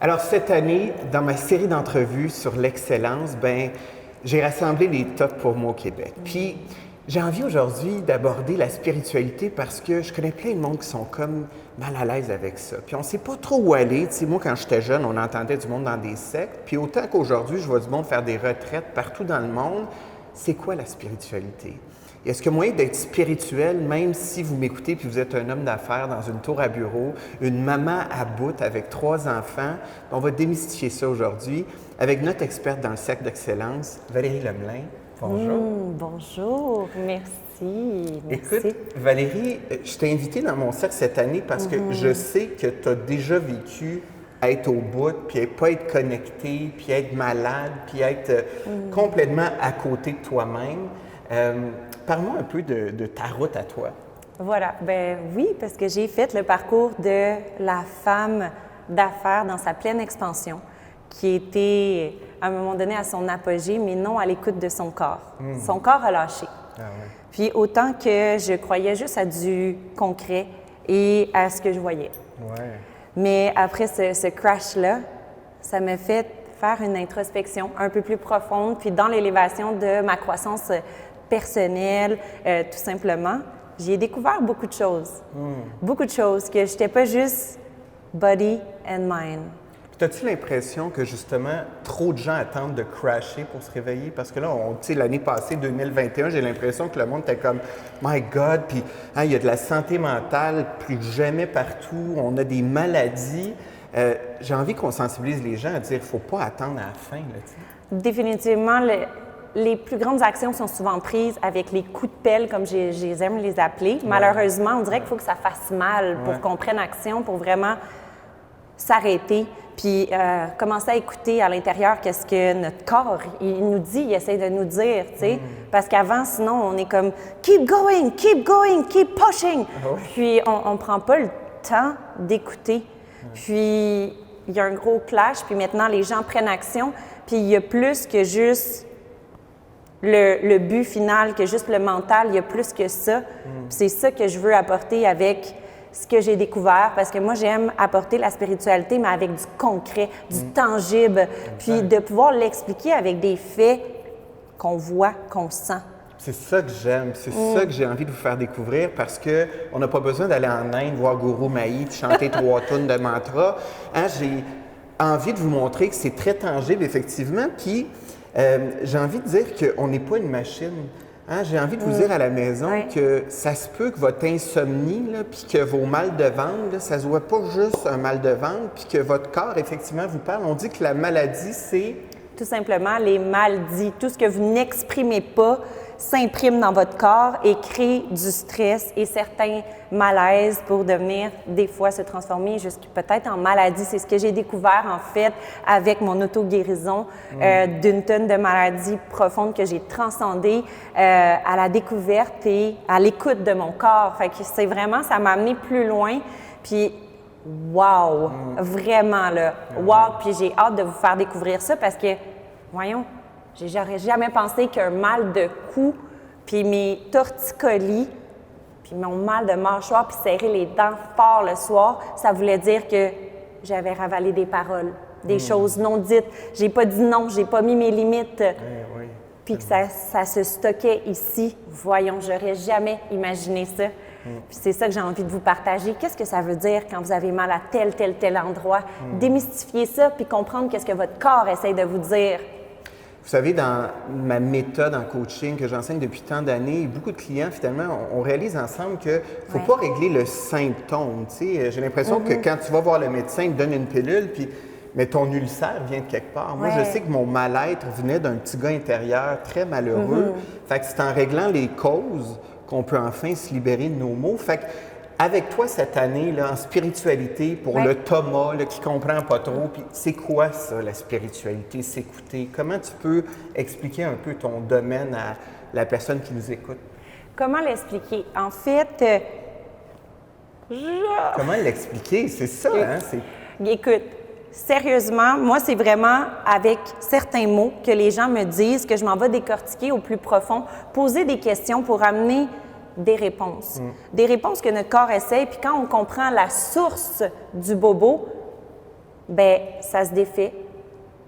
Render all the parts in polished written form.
Alors, cette année, dans ma série d'entrevues sur l'excellence, j'ai rassemblé les tops pour moi au Québec. Puis, j'ai envie aujourd'hui d'aborder la spiritualité parce que je connais plein de monde qui sont comme mal à l'aise avec ça. Puis, on ne sait pas trop où aller. Tu sais, moi, quand j'étais jeune, on entendait du monde dans des sectes. Puis, autant qu'aujourd'hui, je vois du monde faire des retraites partout dans le monde, c'est quoi la spiritualité? Est-ce qu'il y a moyen d'être spirituel, même si vous m'écoutez puis vous êtes un homme d'affaires dans une tour à bureau, une maman à bout avec 3 enfants? On va démystifier ça aujourd'hui avec notre experte dans le cercle d'excellence, Valérie Lemelin. Bonjour. Bonjour, merci. Écoute, Valérie, je t'ai invitée dans mon cercle cette année parce que je sais que tu as déjà vécu être au bout, puis pas être connecté, puis être malade, puis être complètement à côté de toi-même. Parle-moi un peu de ta route à toi. Voilà, oui, parce que j'ai fait le parcours de la femme d'affaires dans sa pleine expansion, qui était à un moment donné à son apogée, mais non à l'écoute de son corps. Son corps a lâché. Ah ouais. Puis autant que je croyais juste à du concret et à ce que je voyais. Ouais. Mais après ce crash-là, ça m'a fait faire une introspection un peu plus profonde, puis dans l'élévation de ma croissance personnelle, tout simplement, j'ai découvert beaucoup de choses. Beaucoup de choses, que je n'étais pas juste body and mind. Puis as-tu l'impression que justement, trop de gens attendent de crasher pour se réveiller? Parce que là, tu sais, l'année passée, 2021, j'ai l'impression que le monde était comme « My God! » Puis il y a de la santé mentale plus que jamais partout, on a des maladies. J'ai envie qu'on sensibilise les gens à dire « Faut pas attendre à la fin. » Définitivement, les plus grandes actions sont souvent prises avec les coups de pelle, comme j'aime les appeler. Malheureusement, on dirait qu'il faut que ça fasse mal pour qu'on prenne action, pour vraiment s'arrêter, puis commencer à écouter à l'intérieur qu'est-ce que notre corps, il nous dit, il essaie de nous dire, tu sais. Parce qu'avant, sinon, on est comme « keep going, keep pushing ». Puis on ne prend pas le temps d'écouter. Puis il y a un gros clash, puis maintenant, les gens prennent action, puis il y a plus que juste le but final, que juste le mental, il y a plus que ça. C'est ça que je veux apporter avec ce que j'ai découvert, parce que moi, j'aime apporter la spiritualité, mais avec du concret, du tangible, puis de pouvoir l'expliquer avec des faits qu'on voit, qu'on sent. C'est ça que j'aime, c'est ça que j'ai envie de vous faire découvrir parce qu'on n'a pas besoin d'aller en Inde voir Guru Mahi puis chanter 3 tonnes de mantra. J'ai envie de vous montrer que c'est très tangible, effectivement, puis j'ai envie de dire qu'on n'est pas une machine. J'ai envie de vous dire à la maison que ça se peut que votre insomnie, puis que vos mal de ventre, là, ça ne se voit pas juste un mal de ventre, puis que votre corps, effectivement, vous parle. On dit que la maladie, c'est... Tout simplement, les mal-dits. Tout ce que vous n'exprimez pas s'imprime dans votre corps et crée du stress et certains malaises pour devenir, des fois, se transformer jusqu'à peut-être en maladie. C'est ce que j'ai découvert, en fait, avec mon auto-guérison d'une tonne de maladies profondes que j'ai transcendées à la découverte et à l'écoute de mon corps. Fait que c'est vraiment, ça m'a amené plus loin. Puis, wow! Vraiment, là. Wow! Puis j'ai hâte de vous faire découvrir ça parce que, voyons, j'aurais jamais pensé qu'un mal de cou, puis mes torticolis, puis mon mal de mâchoire, puis serrer les dents fort le soir, ça voulait dire que j'avais ravalé des paroles, des choses non dites. J'ai pas dit non, j'ai pas mis mes limites. Puis que ça se stockait ici. Voyons, j'aurais jamais imaginé ça. Puis c'est ça que j'ai envie de vous partager. Qu'est-ce que ça veut dire quand vous avez mal à tel endroit? Démystifier ça, puis comprendre qu'est-ce que votre corps essaie de vous dire. Vous savez, dans ma méthode en coaching que j'enseigne depuis tant d'années, beaucoup de clients, finalement, on réalise ensemble qu'il ne faut pas régler le symptôme. Tu sais, j'ai l'impression que quand tu vas voir le médecin, il te donne une pilule, mais ton ulcère vient de quelque part. Moi, je sais que mon mal-être venait d'un petit gars intérieur très malheureux. Fait que c'est en réglant les causes qu'on peut enfin se libérer de nos maux. Fait que avec toi cette année, là, en spiritualité, pour le Thomas là, qui ne comprend pas trop, puis c'est quoi ça, la spiritualité, s'écouter? Comment tu peux expliquer un peu ton domaine à la personne qui nous écoute? Comment l'expliquer? En fait, Comment l'expliquer? C'est ça, hein? Écoute, sérieusement, moi, c'est vraiment avec certains mots que les gens me disent que je m'en vais décortiquer au plus profond, poser des questions pour amener des réponses. Des réponses que notre corps essaye, puis quand on comprend la source du bobo, ben ça se défait.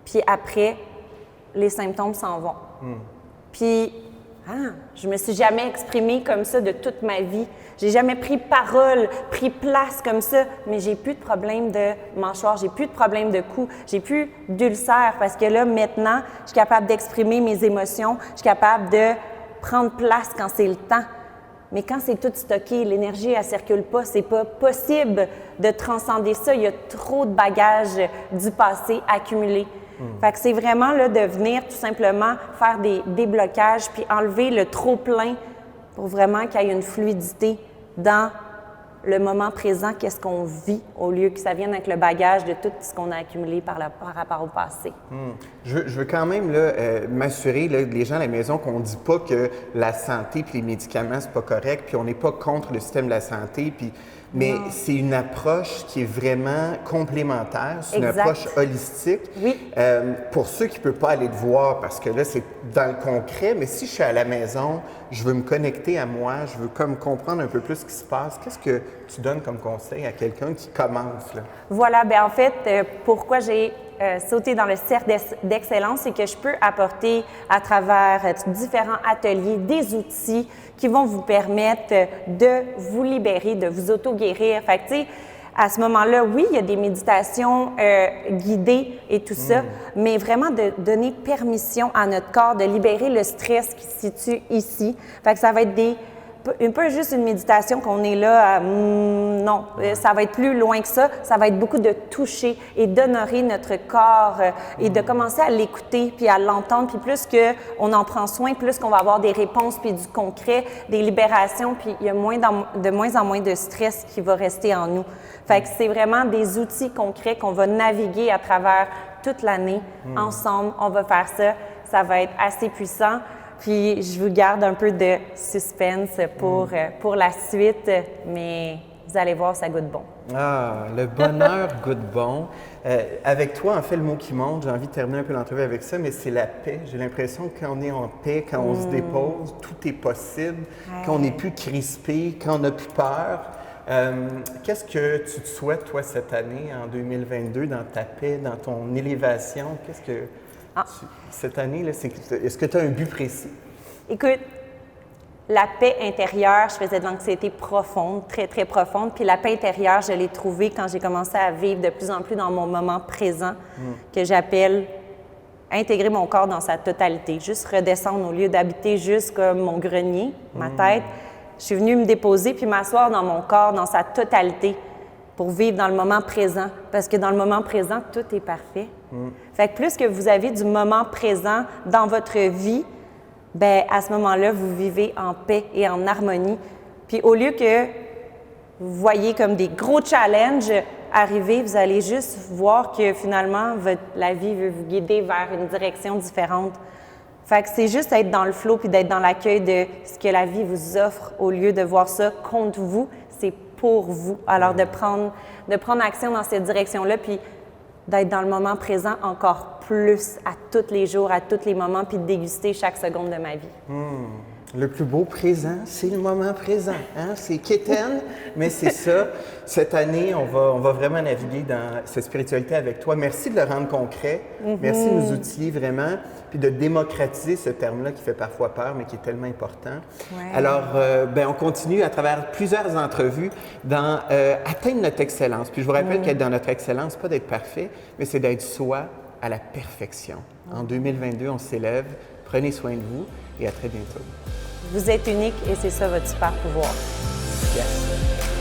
Puis après, les symptômes s'en vont. Puis, je me suis jamais exprimée comme ça de toute ma vie. J'ai jamais pris parole, pris place comme ça, mais j'ai plus de problème de mâchoire, j'ai plus de problème de cou, j'ai plus d'ulcère parce que là, maintenant, je suis capable d'exprimer mes émotions, je suis capable de prendre place quand c'est le temps. Mais quand c'est tout stocké, l'énergie, elle circule pas, c'est pas possible de transcender ça. Il y a trop de bagages du passé accumulés. Fait que c'est vraiment là, de venir tout simplement faire des déblocages puis enlever le trop-plein pour vraiment qu'il y ait une fluidité dans le moment présent, qu'est-ce qu'on vit, au lieu que ça vienne avec le bagage de tout ce qu'on a accumulé par rapport au passé. Je veux quand même m'assurer, les gens à la maison, qu'on ne dit pas que la santé et les médicaments, c'est pas correct, puis on n'est pas contre le système de la santé, mais c'est une approche qui est vraiment complémentaire, c'est une approche holistique. Oui. Pour ceux qui ne peuvent pas aller te voir, parce que là, c'est dans le concret, mais si je suis à la maison, je veux me connecter à moi, je veux comme comprendre un peu plus ce qui se passe. Qu'est-ce que tu donnes comme conseil à quelqu'un qui commence, là? Voilà, bien en fait, pourquoi j'ai sauté dans le cercle d'excellence, c'est que je peux apporter à travers différents ateliers des outils qui vont vous permettre de vous libérer, de vous auto-guérir. Fait que, tu sais, à ce moment-là, oui, il y a des méditations guidées et tout ça, mais vraiment de donner permission à notre corps de libérer le stress qui se situe ici. Fait que ça va être un peu juste une méditation qu'on est là à non, ça va être plus loin que ça. Ça va être beaucoup de toucher et d'honorer notre corps et de commencer à l'écouter puis à l'entendre. Puis plus qu'on en prend soin, plus qu'on va avoir des réponses puis du concret, des libérations. Puis il y a de moins en moins de stress qui va rester en nous. Fait que c'est vraiment des outils concrets qu'on va naviguer à travers toute l'année. Ensemble, on va faire ça. Ça va être assez puissant. Puis je vous garde un peu de suspense pour la suite, mais vous allez voir, ça goûte bon. Ah, le bonheur goûte bon. Avec toi, en fait, le mot qui monte, j'ai envie de terminer un peu l'entrevue avec ça, mais c'est la paix. J'ai l'impression que quand on est en paix, quand on se dépose, tout est possible, quand on n'est plus crispé, quand on n'a plus peur. Qu'est-ce que tu te souhaites, toi, cette année, en 2022, dans ta paix, dans ton élévation? Qu'est-ce que... Cette année, là, est-ce que tu as un but précis? Écoute, la paix intérieure, je faisais de l'anxiété profonde, très, très profonde. Puis la paix intérieure, je l'ai trouvée quand j'ai commencé à vivre de plus en plus dans mon moment présent, que j'appelle intégrer mon corps dans sa totalité. Juste redescendre au lieu d'habiter juste comme mon grenier, ma tête. Je suis venue me déposer puis m'asseoir dans mon corps, dans sa totalité, pour vivre dans le moment présent. Parce que dans le moment présent, tout est parfait. Fait que plus que vous avez du moment présent dans votre vie, bien, à ce moment-là, vous vivez en paix et en harmonie. Puis au lieu que vous voyez comme des gros challenges arriver, vous allez juste voir que finalement, la vie veut vous guider vers une direction différente. Fait que c'est juste être dans le flow puis d'être dans l'accueil de ce que la vie vous offre au lieu de voir ça contre vous, c'est pour vous. Alors de prendre action dans cette direction-là puis d'être dans le moment présent encore plus à tous les jours, à tous les moments, puis de déguster chaque seconde de ma vie. Le plus beau présent, c'est le moment présent. Hein? C'est quétaine, mais c'est ça. Cette année, on va vraiment naviguer dans cette spiritualité avec toi. Merci de le rendre concret. Merci de nous outiller vraiment, puis de démocratiser ce terme-là qui fait parfois peur, mais qui est tellement important. Ouais. Alors, on continue à travers plusieurs entrevues dans atteindre notre excellence. Puis je vous rappelle qu'être dans notre excellence, pas d'être parfait, mais c'est d'être soi à la perfection. En 2022, on s'élève. Prenez soin de vous et à très bientôt. Vous êtes unique et c'est ça votre super pouvoir. Yes.